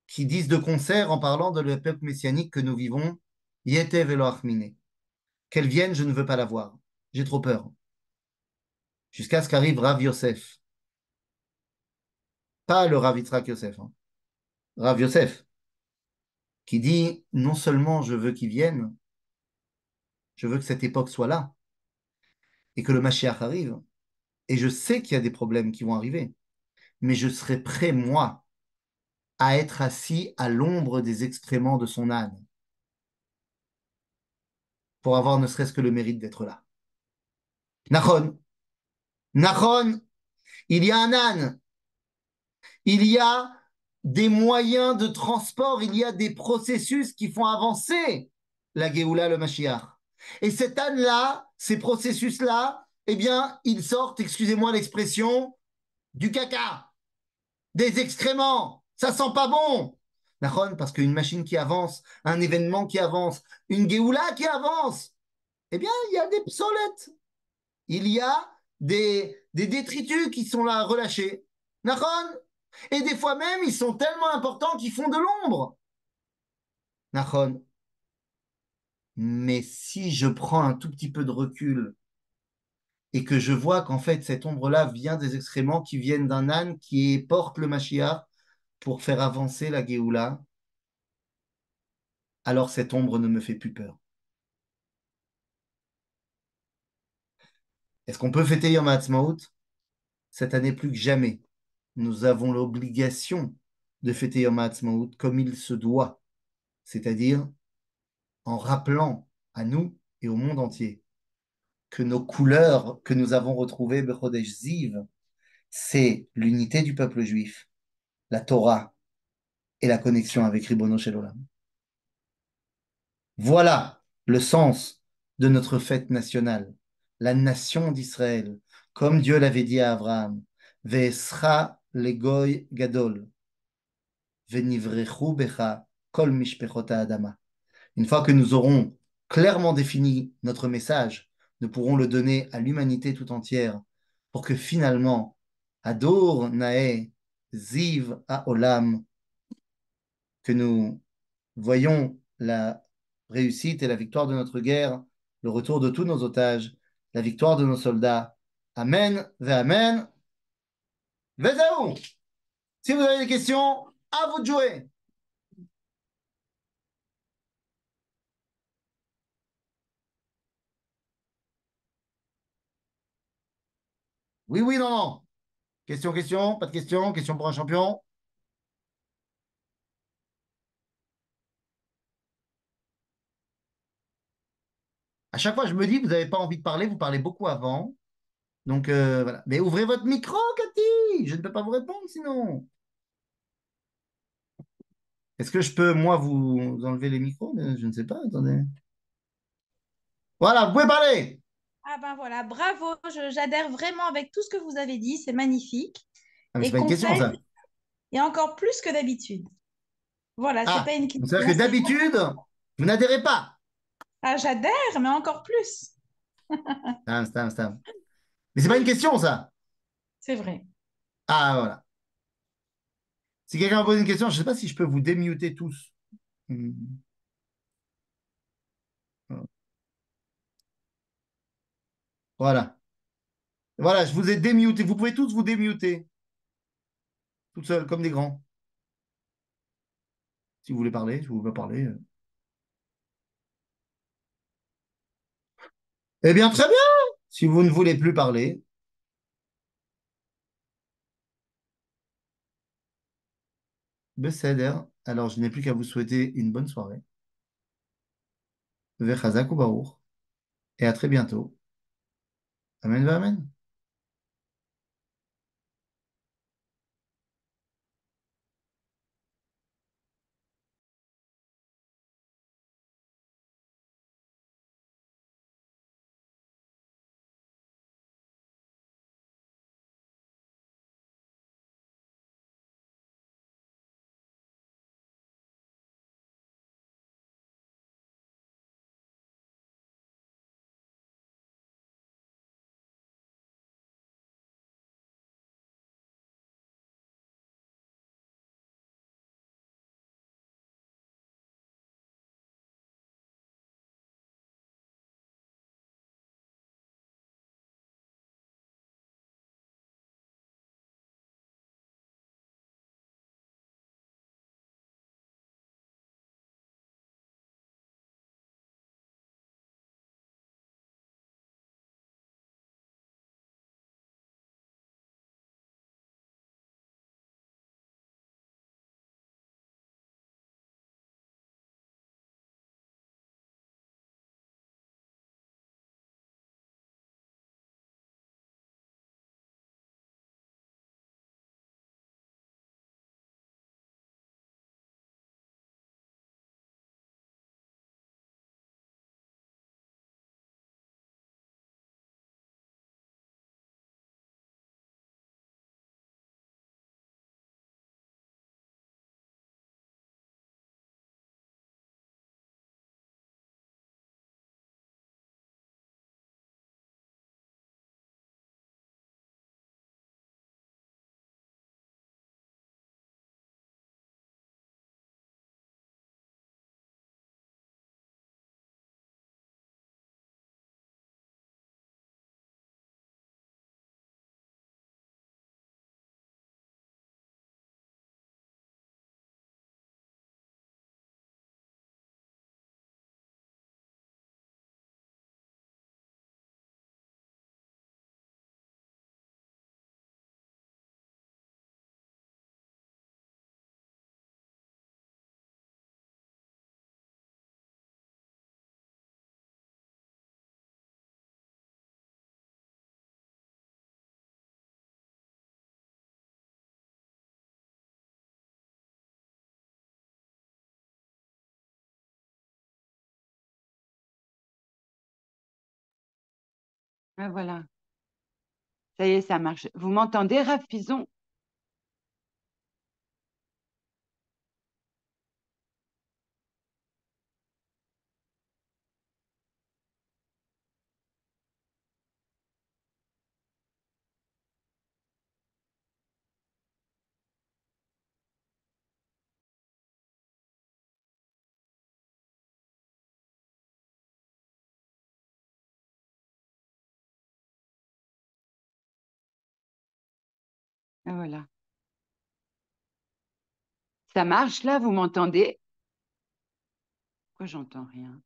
qui disent de concert en parlant de l'époque messianique que nous vivons, Yetev velo achmine. Qu'elle vienne, je ne veux pas la voir. J'ai trop peur. Jusqu'à ce qu'arrive Rav Yosef. Pas le Rav Yitzhak Yosef. Rav Yosef, qui dit non seulement je veux qu'ils viennent, je veux que cette époque soit là et que le Mashiach arrive. Et je sais qu'il y a des problèmes qui vont arriver, mais je serai prêt, moi, à être assis à l'ombre des excréments de son âne pour avoir ne serait-ce que le mérite d'être là. Nachon, Nachon, il y a un âne, il y a des moyens de transport, il y a des processus qui font avancer la Géoula, le Mashiach. Et cet âne-là, ces processus-là, eh bien, ils sortent, excusez-moi l'expression, du caca, des excréments. Ça sent pas bon. Nachon, parce qu'une machine qui avance, un événement qui avance, une Géoula qui avance, eh bien, il y a des psolettes. Il y a des détritus qui sont là relâchés. Nachon. Et des fois même, ils sont tellement importants qu'ils font de l'ombre. Nachon. Mais si je prends un tout petit peu de recul et que je vois qu'en fait, cette ombre-là vient des excréments qui viennent d'un âne qui porte le Mashiach pour faire avancer la Géoula, alors cette ombre ne me fait plus peur. Est-ce qu'on peut fêter Yom HaAtzmaut? Cette année plus que jamais, nous avons l'obligation de fêter Yom HaAtzmaut comme il se doit, c'est-à-dire en rappelant à nous et au monde entier que nos couleurs que nous avons retrouvées, Bechodesh Ziv, c'est l'unité du peuple juif, la Torah et la connexion avec Ribono Shel Olam. Voilà le sens de notre fête nationale, la nation d'Israël, comme Dieu l'avait dit à Abraham, Ve'esra legoy gadol, venivrechu becha kol mishpechot ha'adama. Une fois que nous aurons clairement défini notre message, nous pourrons le donner à l'humanité tout entière pour que finalement, Ador Nae Ziv Haolam, que nous voyons la réussite et la victoire de notre guerre, le retour de tous nos otages, la victoire de nos soldats. Amen, ve Amen, Vezaou. Si vous avez des questions, à vous de jouer. Oui, oui, non, non. Question, question, pas de question, question pour un champion. À chaque fois, je me dis, vous n'avez pas envie de parler, vous parlez beaucoup avant. Donc, voilà. Mais ouvrez votre micro, Cathy. Je ne peux pas vous répondre sinon. Est-ce que je peux, moi, vous enlever les micros? Je ne sais pas, attendez. Voilà, vous pouvez parler. Ah ben voilà, bravo, j'adhère vraiment avec tout ce que vous avez dit, c'est magnifique. Ah, mais c'est Et pas une question, conseil, ça. et encore plus que d'habitude. Voilà, c'est Ah, pas une donc c'est-à-dire question, que c'est... d'habitude, vous n'adhérez pas. Ah, j'adhère, mais encore plus. Stam. Mais c'est pas une question, ça. C'est vrai. Ah, voilà. Si quelqu'un me pose une question, je ne sais pas si je peux vous démuter tous. Hmm. Voilà. Voilà, je vous ai démuté. Vous pouvez tous vous démuter, tout seul, comme des grands. Si vous voulez parler, si vous voulez pas parler. Eh bien, très bien. Si vous ne voulez plus parler, Besséder. Alors, je n'ai plus qu'à vous souhaiter une bonne soirée. Vechazak ou Baruch. Et à très bientôt. Amen, amen. Ah, voilà, ça y est, ça marche. Vous m'entendez, Raph Pison? Ah, voilà. Ça marche là, vous m'entendez? Pourquoi j'entends rien?